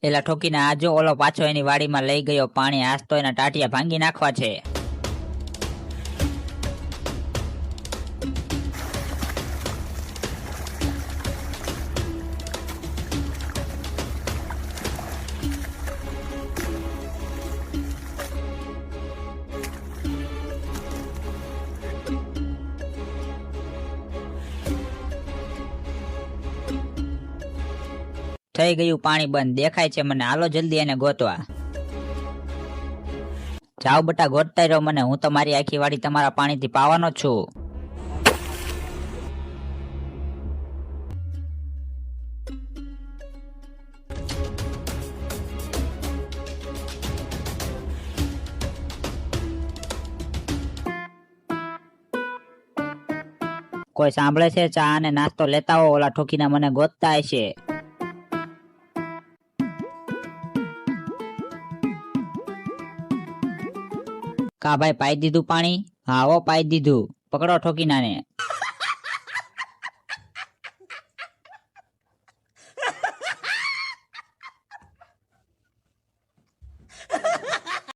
એલા ઠોકીને આ જો ઓલો પાછો એની વાડીમાં લઈ ગયો પાણી, આજ તો એના ટાટિયા ભાંગી નાખવા છે. થઈ ગયું પાણી બંધ, દેખાય છે મને. હાલો જલ્દી એને ગોતવા. જાઓ બટા, ગોતતા રહ્યો મને, હું તો મારી આખી વાડી તમારા પાણીથી પાવાનો જ છું. કોઈ સાંભળે છે? ચા અને નાસ્તો લેતા હો, ઓલા ઠોકીને મને ગોતતા હશે. કા ભાઈ, પાઈ દીધું પાણી? હા હો, પાઈ દીધું. પકડો ઠોકીનાને.